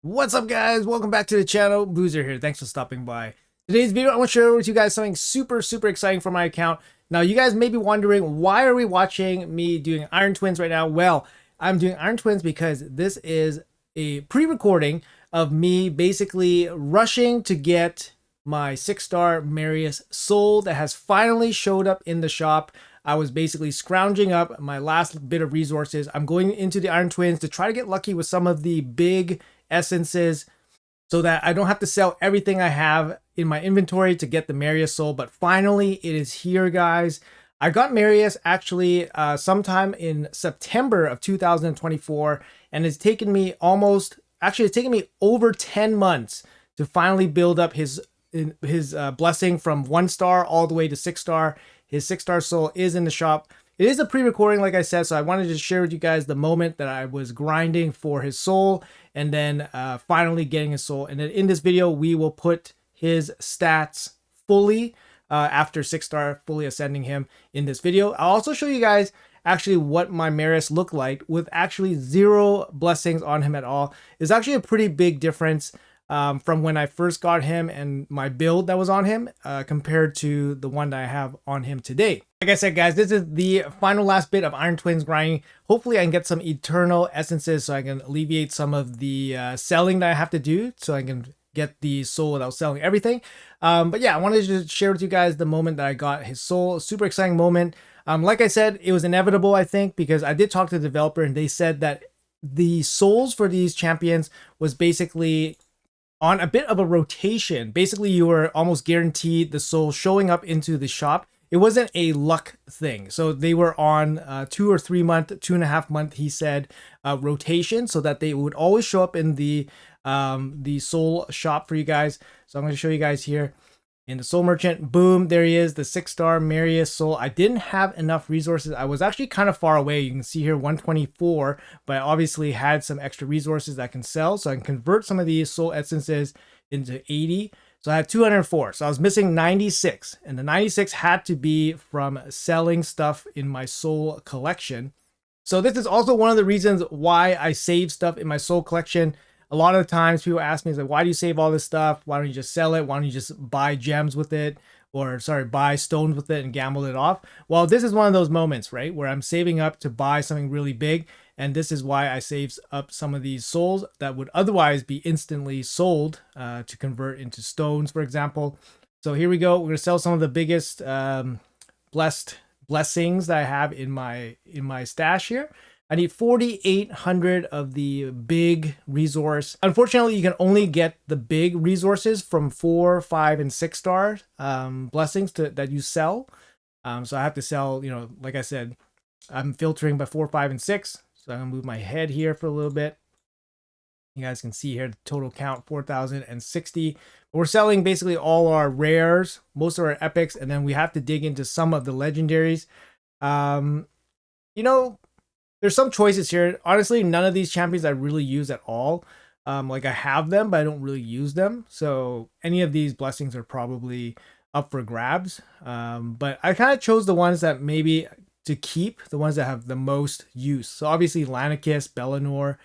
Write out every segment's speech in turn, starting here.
What's up, guys? Welcome back to the channel. Boozer here. Thanks for stopping by. Today's video, I want to share with you guys something super exciting for my account. Now, you guys may be wondering, why are we watching me doing Iron Twins right now? Well, I'm doing Iron Twins because this is a pre-recording of me basically rushing to get my 6-star Marius soul that has finally showed up in the shop. I was basically scrounging up my last bit of resources. I'm going into the Iron Twins to try to get lucky with some of the big essences so that I don't have to sell everything I have in my inventory to get the Marius soul. But finally, it is here, guys. I got Marius actually sometime in September of 2024, and it's taken me it's taken me over 10 months to finally build up his blessing from 1-star all the way to 6-star. His 6-star soul is in the shop. It is a pre-recording, like I said, so I wanted to share with you guys the moment that I was grinding for his soul and then finally getting his soul. And then in this video, we will put his stats fully after 6-star, fully ascending him in this video. I'll also show you guys actually what my Marius looked like with actually 0 blessings on him at all. It's actually a pretty big difference from when I first got him and my build that was on him compared to the one that I have on him today. Like I said, guys, this is the final last bit of Iron Twins grinding. Hopefully I can get some eternal essences so I can alleviate some of the selling that I have to do so I can get the soul without selling everything. But yeah, I wanted to share with you guys the moment that I got his soul. Super exciting moment. Like I said, it was inevitable, I think, because I did talk to the developer and they said that the souls for these champions was basically on a bit of a rotation. Basically, you were almost guaranteed the soul showing up into the shop. It wasn't a luck thing. So they were on 2 or 3 month, 2.5 month, he said, rotation, so that they would always show up in the soul shop for you guys. So I'm going to show you guys here in the soul merchant. Boom, there he is, the 6-star Marius soul. I didn't have enough resources. I was actually kind of far away. You can see here 124, but I obviously had some extra resources that I can sell, so I can convert some of these soul essences into 80. So I had 204, so I was missing 96, and the 96 had to be from selling stuff in my soul collection. So this is also one of the reasons why I save stuff in my soul collection. A lot of the times people ask me, like, why do you save all this stuff? Why don't you just sell it? Why don't you just buy gems with it? Or sorry, buy stones with it and gamble it off? Well, this is one of those moments, right, where I'm saving up to buy something really big. And this is why I saved up some of these souls that would otherwise be instantly sold to convert into stones, for example. So here we go. We're going to sell some of the biggest blessings that I have in my stash here. I need 4,800 of the big resource. Unfortunately, you can only get the big resources from 4, 5, and 6-star blessings that you sell. So I have to sell, like I said, I'm filtering by 4, 5, and 6. So I'm gonna move my head here for a little bit. You guys can see here the total count 4,060. We're selling basically all our rares, most of our epics, and then we have to dig into some of the legendaries. There's some choices here. Honestly, none of these champions I really use at all. Like I have them, but I don't really use them. So any of these blessings are probably up for grabs. But I kind of chose the ones that maybe to keep, the ones that have the most use. So obviously Lanicus, Bellinor,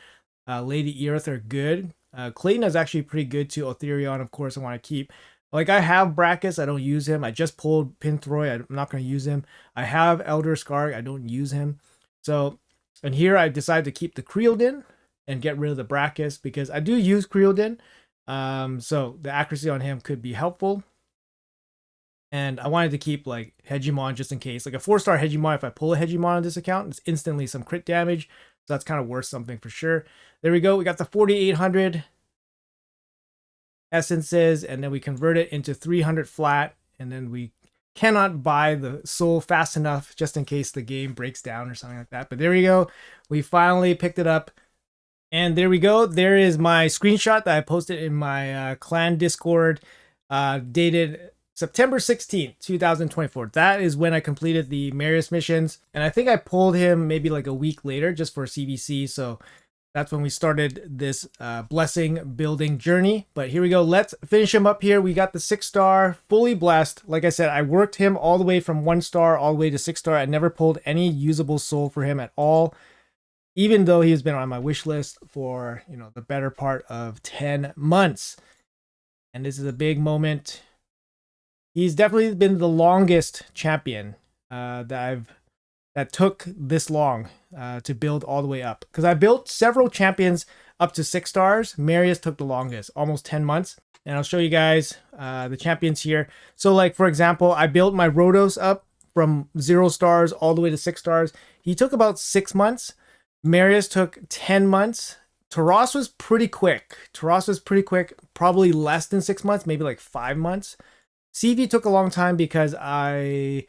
Lady Earth are good. Clayton is actually pretty good too. Otherion, of course, I want to keep. Like I have Brachus, I don't use him. I just pulled Pinthroy, I'm not going to use him. I have Elder Scar, I don't use him. So, and here I decided to keep the Creoldin and get rid of the Brachus because I do use Creoldin. So the accuracy on him could be helpful. And I wanted to keep like Hegemon just in case. Like a 4-star Hegemon, if I pull a Hegemon on this account, it's instantly some crit damage. So that's kind of worth something for sure. There we go. We got the 4,800 essences, and then we convert it into 300 flat. And then we cannot buy the soul fast enough just in case the game breaks down or something like that. But there we go. We finally picked it up. And there we go. There is my screenshot that I posted in my clan Discord, dated September 16th, 2024. That is when I completed the Marius missions. And I think I pulled him maybe like a week later just for CVC. So that's when we started this blessing building journey. But here we go. Let's finish him up here. We got the 6-star, fully blessed. Like I said, I worked him all the way from 1-star all the way to 6-star. I never pulled any usable soul for him at all. even though he's been on my wish list for, you know, the better part of 10 months. And this is a big moment. He's definitely been the longest champion that took this long to build all the way up. Because I built several champions up to 6 stars. Marius took the longest, almost 10 months. And I'll show you guys the champions here. So like, for example, I built my Rhodos up from 0 stars all the way to 6 stars. He took about 6 months. Marius took 10 months. Taras was pretty quick. Probably less than 6 months, maybe like 5 months. CV took a long time because I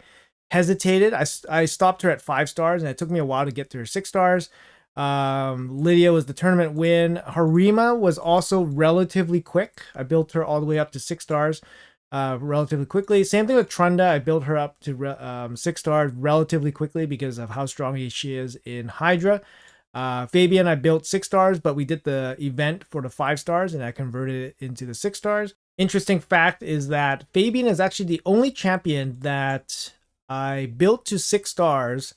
hesitated. I stopped her at 5 stars, and it took me a while to get to her 6 stars. Lydia was the tournament win. Harima was also relatively quick. I built her all the way up to 6 stars relatively quickly. Same thing with Trunda. I built her up to 6 stars relatively quickly because of how strong she is in Hydra. Fabian, I built 6 stars, but we did the event for the 5 stars, and I converted it into the 6 stars. Interesting fact is that Fabian is actually the only champion that I built to 6 stars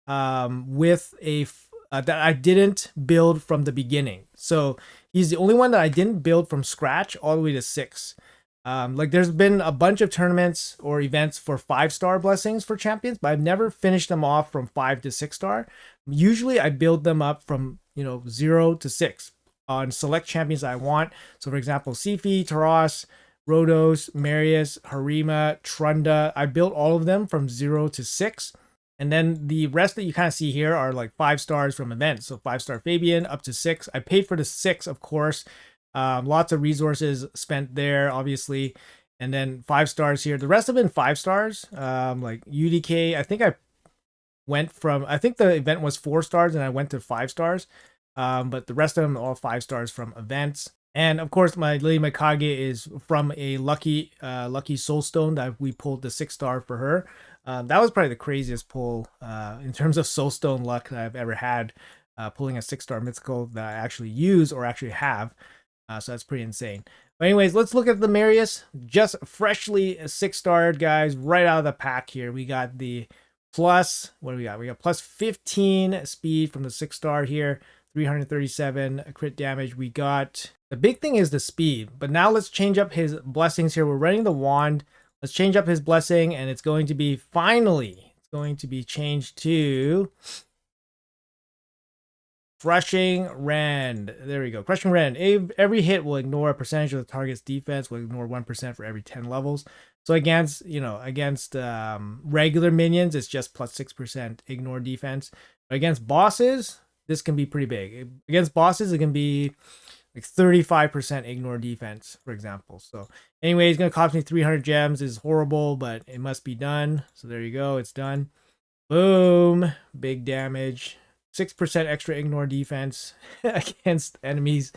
with a that I didn't build from the beginning. So he's the only one that I didn't build from scratch all the way to 6. Like there's been a bunch of tournaments or events for 5-star blessings for champions, but I've never finished them off from 5 to 6 star. Usually I build them up from, you know, 0 to 6 on select champions I want. So for example, Sifi, Taras, Rhodos, Marius, Harima, Trunda. I built all of them from 0 to 6. And then the rest that you kind of see here are like 5 stars from events. So 5-star Fabian up to 6. I paid for the 6, of course. Lots of resources spent there, obviously. And then 5 stars here. The rest have been 5 stars. Like UDK, I think the event was 4 stars and I went to 5 stars. But the rest of them are all 5 stars from events. And of course, my Lady Mikage is from a lucky soulstone that we pulled the 6-star for her. That was probably the craziest pull in terms of soulstone luck that I've ever had, pulling a 6-star mythical that I actually use or actually have. So that's pretty insane. But anyways, let's look at the Marius. Just freshly 6-starred, guys, right out of the pack here. We got the plus, what do we got? We got plus 15 speed from the 6-star here. 337 crit damage. We got, the big thing is the speed, but now let's change up his blessings here. We're running the wand. Let's change up his blessing, and it's going to be finally, it's going to be changed to Crushing Rend. There we go. Crushing Rend. Every hit will ignore a percentage of the target's defense, will ignore 1% for every 10 levels. So against, regular minions, it's just plus 6% ignore defense. But against bosses, this can be pretty big. Against bosses, it can be like 35% ignore defense, for example. So anyway, it's going to cost me 300 gems. It's horrible, but it must be done. So there you go. It's done. Boom. Big damage. 6% extra ignore defense against enemies.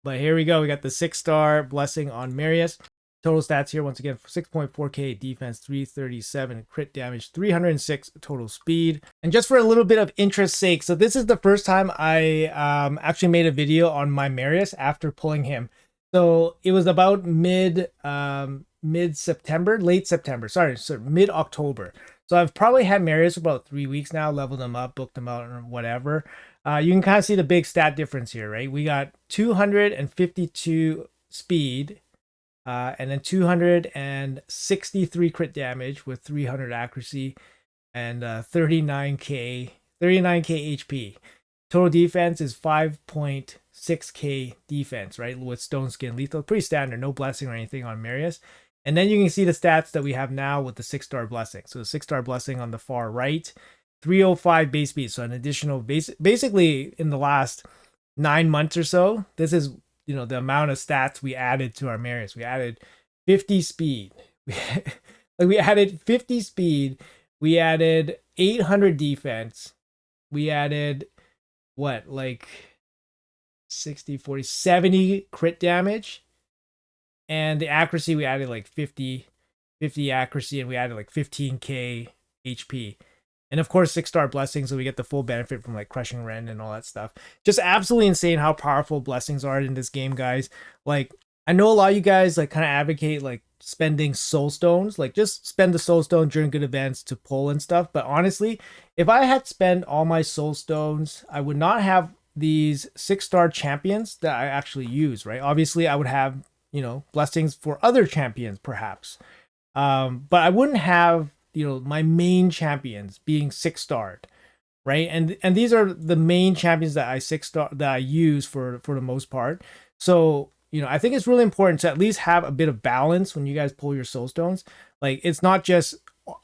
But here we go. We got the 6-star blessing on Marius. Total stats here, once again, 6.4k defense, 337 crit damage, 306 total speed. And just for a little bit of interest's sake, so this is the first time I actually made a video on my Marius after pulling him. So it was about mid-September, late September, sorry, so mid-October. So I've probably had Marius for about 3 weeks now, leveled him up, booked him out, or whatever. You can kind of see the big stat difference here, right? We got 252 speed, and then 263 crit damage with 300 accuracy, and 39k HP. Total defense is 5.6k defense, right? With stone skin lethal, pretty standard, no blessing or anything on Marius. And then you can see the stats that we have now with the 6-star blessing. So the 6-star blessing on the far right, 305 base speed. So an additional basically in the last 9 months or so, this is, the amount of stats we added to our Marius. We added 50 speed. We added 50 speed. We added 800 defense. We added 70 crit damage. And the accuracy, we added like 50 accuracy, and we added like 15k HP. And of course, 6-star blessings, so we get the full benefit from like Crushing Rend and all that stuff. Just absolutely insane how powerful blessings are in this game, guys. Like, I know a lot of you guys like kind of advocate like spending soul stones, like just spend the soul stone during good events to pull and stuff. But honestly, if I had spent all my soul stones, I would not have these 6-star champions that I actually use, right? Obviously, I would have, you know, blessings for other champions perhaps. But I wouldn't have, you know, my main champions being 6-starred, right? And these are the main champions that I use for the most part. So, you know, I think it's really important to at least have a bit of balance when you guys pull your soul stones. Like, it's not just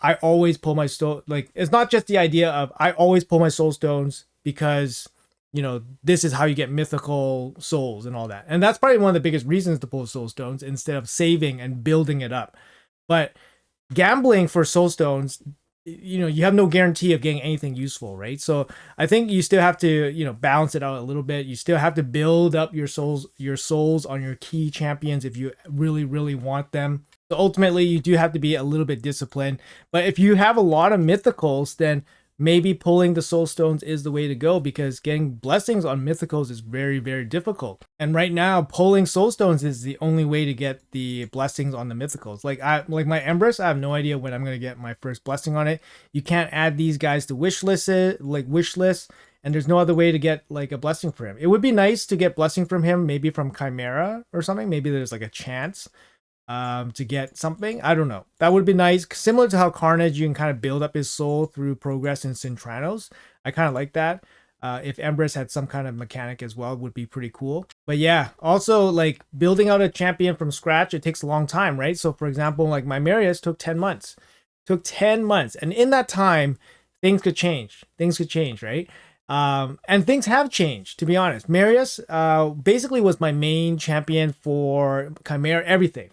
I always pull my soul, like it's not just the idea of I always pull my soul stones because, you know, this is how you get mythical souls and all that. And that's probably one of the biggest reasons to pull soul stones instead of saving and building it up. But gambling for soul stones, you know, you have no guarantee of getting anything useful, right? So I think you still have to, you know, balance it out a little bit. You still have to build up your souls on your key champions if you really want them. So ultimately, you do have to be a little bit disciplined. But if you have a lot of mythicals, then maybe pulling the soul stones is the way to go, because getting blessings on mythicals is very difficult. And right now, pulling soul stones is the only way to get the blessings on the mythicals. Like my Empress, I have no idea when I'm going to get my first blessing on it. You can't add these guys to wish lists, and there's no other way to get like a blessing for him. It would be nice to get blessing from him, maybe from Chimera or something. Maybe there's like a chance to get something. I don't know. That would be nice. Similar to how Carnage, you can kind of build up his soul through progress in Cintranos. I kind of like that. If Empress had some kind of mechanic as well, would be pretty cool. But yeah, also like building out a champion from scratch, it takes a long time, right? So for example, like my Marius took 10 months. Took 10 months. And in that time, things could change. Things could change, right? And things have changed, to be honest. Marius basically was my main champion for Chimera,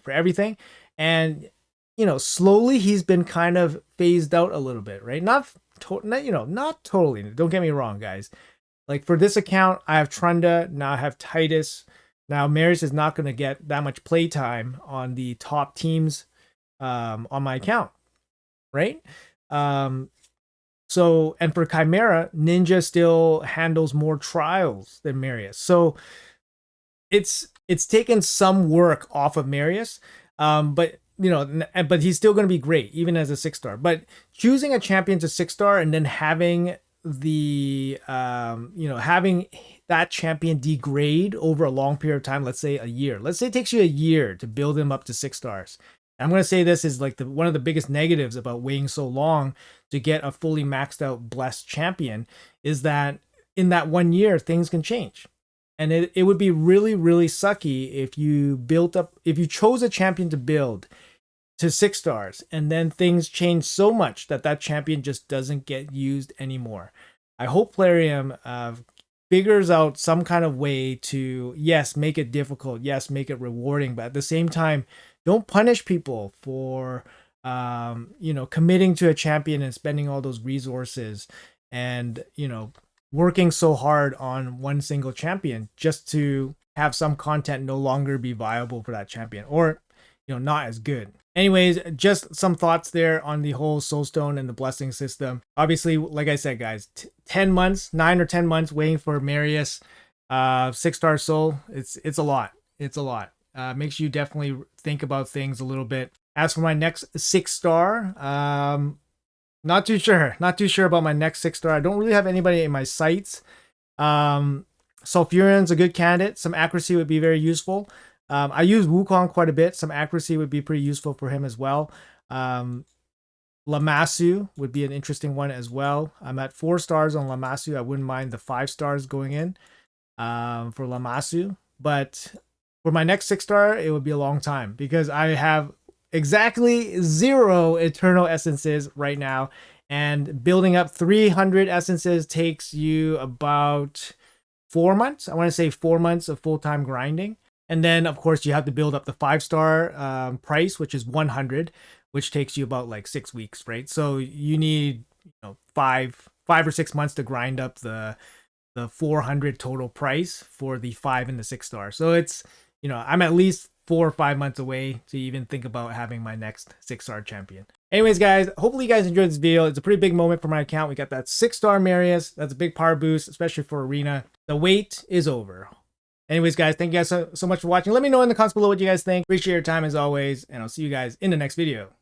for everything. And, you know, slowly he's been kind of phased out a little bit, right? Not totally. Don't get me wrong, guys. Like for this account, I have Trunda, now I have Titus. Now Marius is not going to get that much playtime on the top teams on my account, right? So, and for Chimera, Ninja still handles more trials than Marius. So it's taken some work off of Marius, but you know, but he's still going to be great even as a 6-star. But choosing a champion to 6-star and then having the having that champion degrade over a long period of time, let's say a year. Let's say it takes you a year to build him up to 6 stars. I'm going to say this is like one of the biggest negatives about waiting so long to get a fully maxed out blessed champion, is that in that 1 year, things can change. And it would be really sucky if you chose a champion to build to 6 stars and then things change so much that champion just doesn't get used anymore. I hope Plarium figures out some kind of way to, yes, make it difficult, yes, make it rewarding, but at the same time, don't punish people for committing to a champion and spending all those resources and, you know, working so hard on one single champion just to have some content no longer be viable for that champion, or, you know, not as good. Anyways, just some thoughts there on the whole soulstone and the blessing system. Obviously, like I said, guys, 10 months, 9 or 10 months waiting for Marius 6-star soul. It's a lot. It's a lot. Makes you definitely think about things a little bit. As for my next 6-star, not too sure about my next 6-star. I don't really have anybody in my sights. Sulfurion's a good candidate. Some accuracy would be very useful. I use Wukong quite a bit. Some accuracy would be pretty useful for him as well. Lammasu would be an interesting one as well. I'm at 4 stars on Lammasu. I wouldn't mind the 5 stars going in for Lammasu. But for my next 6-star, it would be a long time because I have exactly 0 eternal essences right now, and building up 300 essences takes you about 4 months. I want to say 4 months of full-time grinding. And then, of course, you have to build up the 5-star price, which is 100, which takes you about like 6 weeks, right? So you need, you know, 5 or 6 months to grind up the 400 total price for the 5 and the 6-star. So it's, you know, I'm at least 4 or 5 months away to even think about having my next 6-star champion. Anyways, guys, hopefully you guys enjoyed this video. It's a pretty big moment for my account. We got that 6-star Marius. That's a big power boost, especially for Arena. The wait is over. Anyways, guys, thank you guys so much for watching. Let me know in the comments below what you guys think. Appreciate your time as always, and I'll see you guys in the next video.